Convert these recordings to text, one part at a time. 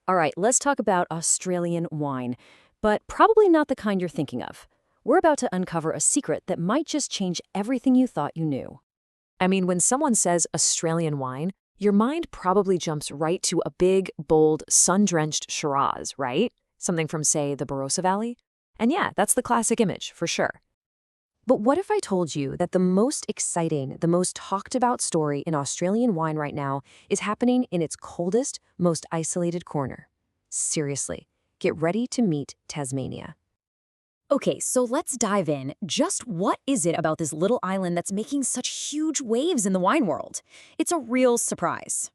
All right, let's talk about Australian wine, but probably not the kind you're thinking of. We're about to uncover a secret that might just change everything you thought you knew. I mean, when someone says Australian wine, your mind probably jumps right to a big, bold, sun-drenched Shiraz, right? Something from, say, the Barossa Valley? And yeah, that's the classic image, for sure. But what if I told you that the most exciting, the most talked about story in Australian wine right now is happening in its coldest, most isolated corner? Seriously, get ready to meet Tasmania. Okay, so let's dive in. Just what is it about this little island that's making such huge waves in the wine world? It's a real surprise.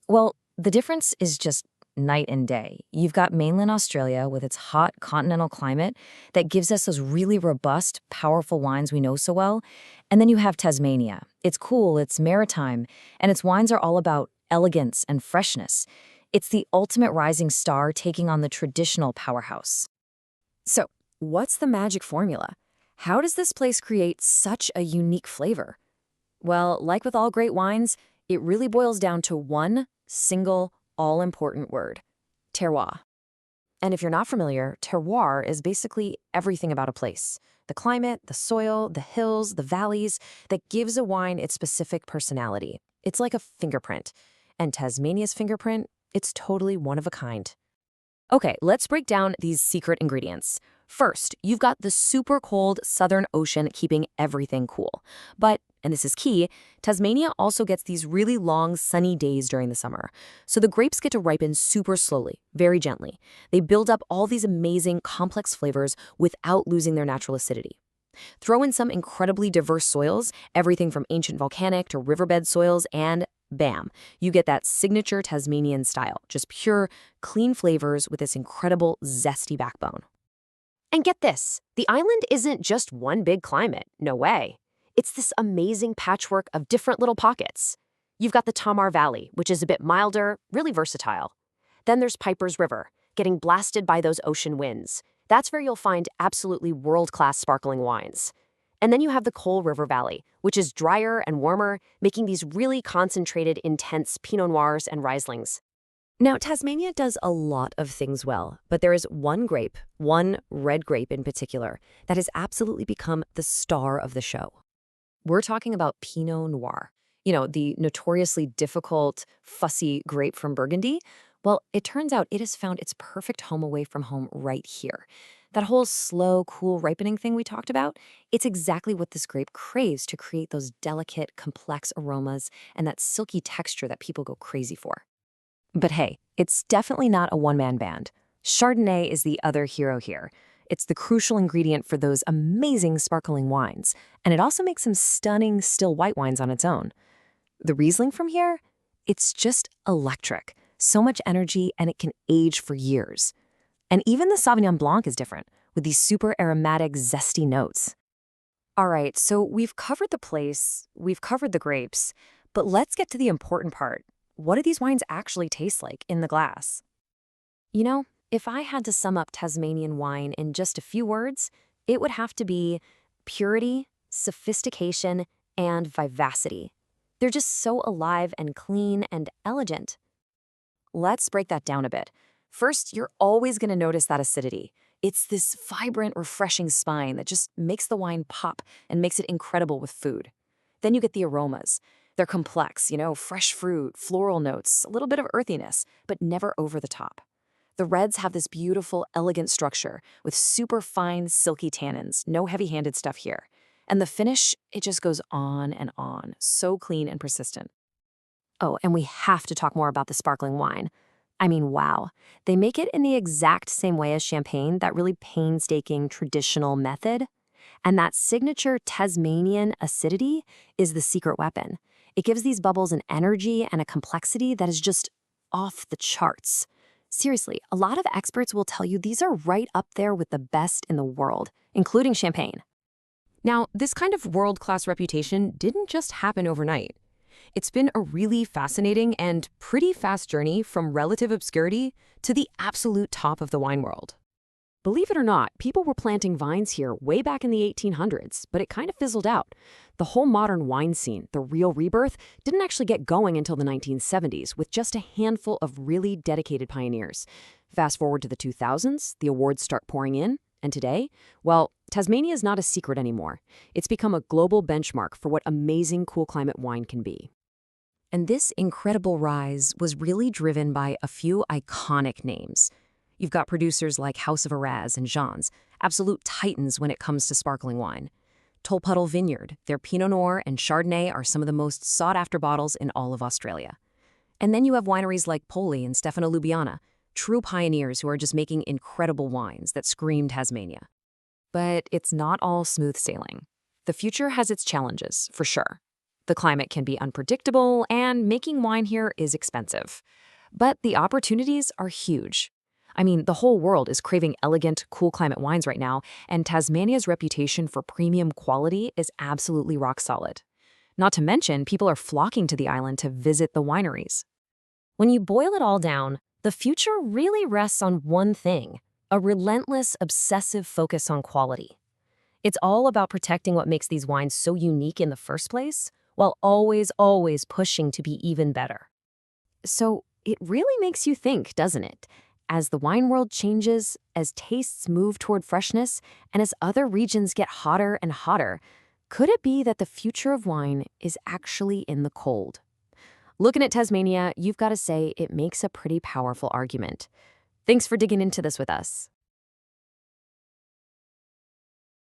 Well, the difference is just night and day. You've got mainland Australia with its hot continental climate that gives us those really robust, powerful wines we know so well. And then you have Tasmania. It's cool, it's maritime, and its wines are all about elegance and freshness. It's the ultimate rising star taking on the traditional powerhouse. So, what's the magic formula? How does this place create such a unique flavor? Well, like with all great wines, it really boils down to one single, all-important word: terroir. And if you're not familiar, terroir is basically everything about a place. The climate, the soil, the hills, the valleys that gives a wine its specific personality. It's like a fingerprint. And Tasmania's fingerprint, it's totally one of a kind. Okay, let's break down these secret ingredients. First, you've got the super cold Southern Ocean keeping everything cool. But, and this is key, Tasmania also gets these really long, sunny days during the summer. So the grapes get to ripen super slowly, very gently. They build up all these amazing, complex flavors without losing their natural acidity. Throw in some incredibly diverse soils, everything from ancient volcanic to riverbed soils, and bam, you get that signature Tasmanian style, just pure, clean flavors with this incredible, zesty backbone. And get this, the island isn't just one big climate, no way. It's this amazing patchwork of different little pockets. You've got the Tamar Valley, which is a bit milder, really versatile. Then there's Piper's River, getting blasted by those ocean winds. That's where you'll find absolutely world-class sparkling wines. And then you have the Coal River Valley, which is drier and warmer, making these really concentrated, intense Pinot Noirs and Rieslings. Now, Tasmania does a lot of things well, but there is one grape, one red grape in particular, that has absolutely become the star of the show. We're talking about Pinot Noir. You know, the notoriously difficult, fussy grape from Burgundy. Well, it turns out it has found its perfect home away from home right here. That whole slow, cool ripening thing we talked about, it's exactly what this grape craves to create those delicate, complex aromas and that silky texture that people go crazy for. But hey, it's definitely not a one-man band. Chardonnay is the other hero here. It's the crucial ingredient for those amazing sparkling wines, and it also makes some stunning still white wines on its own. The Riesling from here? It's just electric. So much energy, and it can age for years. And even the Sauvignon Blanc is different, with these super aromatic, zesty notes. All right, so we've covered the place, we've covered the grapes, but let's get to the important part. What do these wines actually taste like in the glass? You know, if I had to sum up Tasmanian wine in just a few words, it would have to be purity, sophistication, and vivacity. They're just so alive and clean and elegant. Let's break that down a bit. First, you're always going to notice that acidity. It's this vibrant, refreshing spine that just makes the wine pop and makes it incredible with food. Then you get the aromas. They're complex, you know, fresh fruit, floral notes, a little bit of earthiness, but never over the top. The reds have this beautiful, elegant structure with super fine, silky tannins, no heavy-handed stuff here. And the finish, it just goes on, so clean and persistent. Oh, and we have to talk more about the sparkling wine. I mean, wow. They make it in the exact same way as champagne, that really painstaking, traditional method. And that signature Tasmanian acidity is the secret weapon. It gives these bubbles an energy and a complexity that is just off the charts. Seriously, a lot of experts will tell you these are right up there with the best in the world, including champagne. Now, this kind of world-class reputation didn't just happen overnight. It's been a really fascinating and pretty fast journey from relative obscurity to the absolute top of the wine world. Believe it or not, people were planting vines here way back in the 1800s, but it kind of fizzled out. The whole modern wine scene, the real rebirth, didn't actually get going until the 1970s, with just a handful of really dedicated pioneers. Fast forward to the 2000s, the awards start pouring in, and today, well, Tasmania is not a secret anymore. It's become a global benchmark for what amazing cool climate wine can be. And this incredible rise was really driven by a few iconic names. You've got producers like House of Araz and Jean's, absolute titans when it comes to sparkling wine. Tolpuddle Vineyard, their Pinot Noir and Chardonnay are some of the most sought-after bottles in all of Australia. And then you have wineries like Poli and Stefano Lubiana, true pioneers who are just making incredible wines that scream Tasmania. But it's not all smooth sailing. The future has its challenges, for sure. The climate can be unpredictable, and making wine here is expensive. But the opportunities are huge. I mean, the whole world is craving elegant, cool climate wines right now, and Tasmania's reputation for premium quality is absolutely rock solid. Not to mention, people are flocking to the island to visit the wineries. When you boil it all down, the future really rests on one thing: a relentless, obsessive focus on quality. It's all about protecting what makes these wines so unique in the first place, while always pushing to be even better. So it really makes you think, doesn't it? As the wine world changes, as tastes move toward freshness, and as other regions get hotter and hotter, could it be that the future of wine is actually in the cold? Looking at Tasmania, you've got to say it makes a pretty powerful argument. Thanks for digging into this with us.